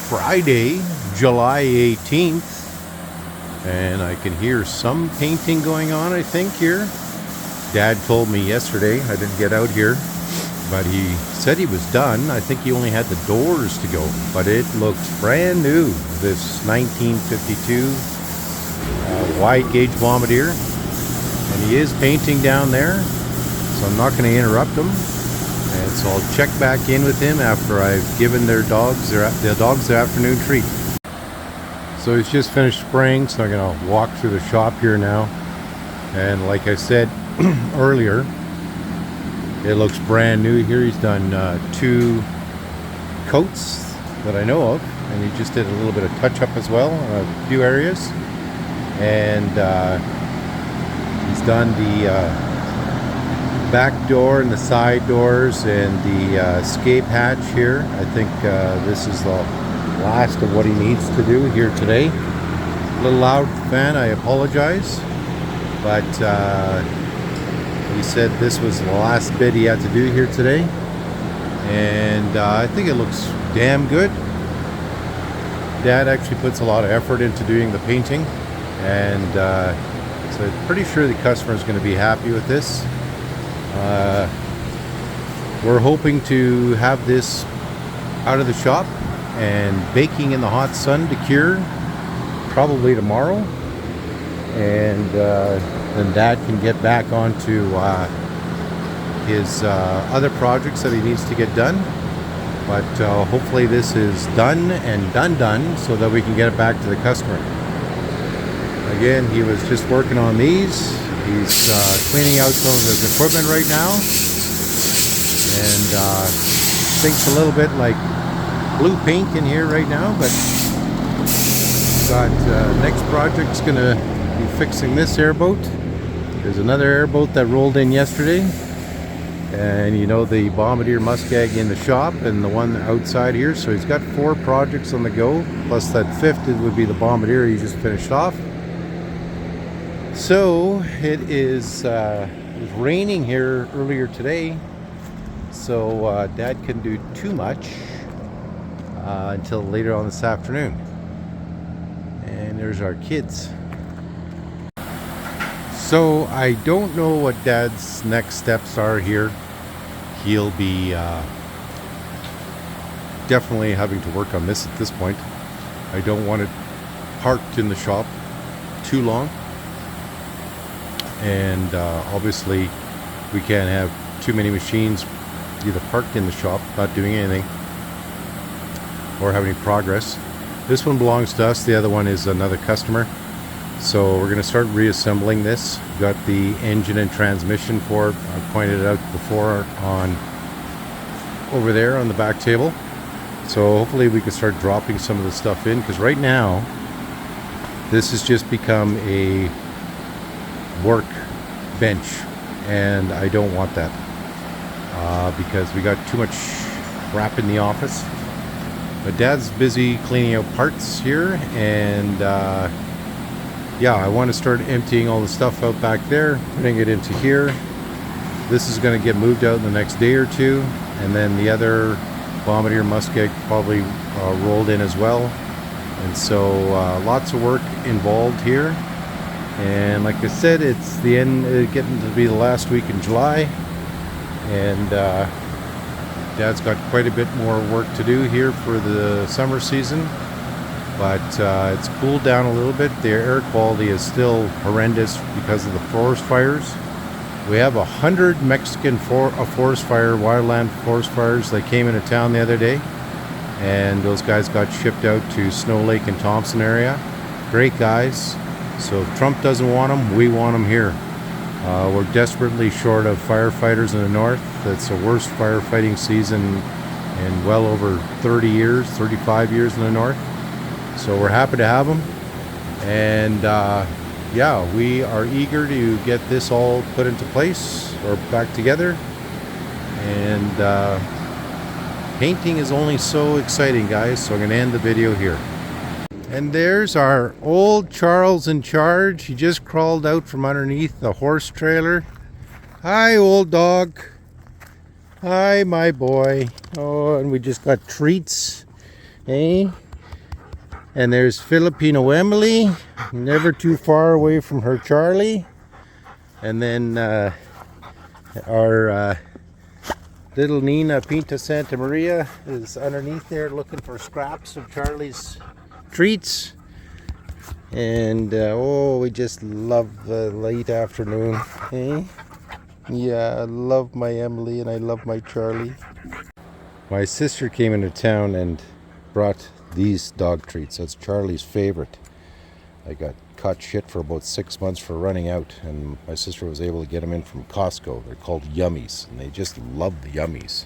Friday, July 18th, and I can hear some painting going on, I think, here. Dad told me yesterday, I didn't get out here, but he said he was done. I think he only had the doors to go, but it looks brand new, this 1952 wide gauge Bombardier. And he is painting down there, so I'm not going to interrupt him. And so I'll check back in with him after I've given the dogs their afternoon treat. So he's just finished spraying, so I'm going to walk through the shop here now. And like I said earlier, it looks brand new here. He's done 2 coats that I know of, and he just did a little bit of touch up as well in a few areas. And he's done the back door and the side doors and the escape hatch here. I think this is the last of what he needs to do here today. A little loud fan, I apologize, but he said this was the last bit he had to do here today, and I think it looks damn good. Dad actually puts a lot of effort into doing the painting, and so I'm pretty sure the customer is going to be happy with this. We're hoping to have this out of the shop and baking in the hot sun to cure probably tomorrow, and then Dad can get back onto his other projects that he needs to get done. But hopefully this is done and done so that we can get it back to the customer. Again, he was just working on these. He's cleaning out some of his equipment right now, and thinks a little bit like blue paint in here right now, but got next project's gonna be fixing this airboat. There's another airboat that rolled in yesterday, and you know, the Bombardier Muskeg in the shop and the one outside here. So he's got 4 projects on the go, plus that 5th would be the Bombardier he just finished off. So it was raining here earlier today, so Dad couldn't do too much until later on this afternoon. And there's our kids. So I don't know what Dad's next steps are here. He'll be definitely having to work on this at this point. I don't want it parked in the shop too long. And obviously we can't have too many machines either parked in the shop not doing anything or have any progress. This one belongs to us, the other one is another customer. So we're going to start reassembling this. Got the engine and transmission for it. I pointed it out before on over there on the back table. So hopefully we can start dropping some of the stuff in, because right now this has just become a work bench, and I don't want that because we got too much crap in the office. But Dad's busy cleaning out parts here, and yeah, I want to start emptying all the stuff out back there, putting it into here. This is going to get moved out in the next day or two, and then the other Bombardier Muskeg probably rolled in as well. And so lots of work involved here. And like I said, it's the end, getting to be the last week in July, and Dad's got quite a bit more work to do here for the summer season, but it's cooled down a little bit. The air quality is still horrendous because of the forest fires. We have 100 Mexican forest fire, wildland forest fires that came into town the other day, and those guys got shipped out to Snow Lake and Thompson area. Great guys. So if Trump doesn't want them, we want them here. We're desperately short of firefighters in the north. It's the worst firefighting season in well over 30 years, 35 years in the north. So we're happy to have them. And yeah, we are eager to get this all put into place or back together. And painting is only so exciting, guys. So I'm going to end the video here. And there's our old Charles in charge. He just crawled out from underneath the horse trailer. Hi, old dog. Hi, my boy. Oh, and we just got treats. Hey, And there's Filipino Emily, never too far away from her Charlie. And then our little Nina Pinta Santa Maria is underneath there looking for scraps of Charlie's treats. And oh, we just love the late afternoon. Eh? Yeah, I love my Emily and I love my Charlie. My sister came into town and brought these dog treats. That's Charlie's favorite. I got caught shit for about 6 months for running out, and my sister was able to get them in from Costco. They're called Yummies, and they just love the Yummies.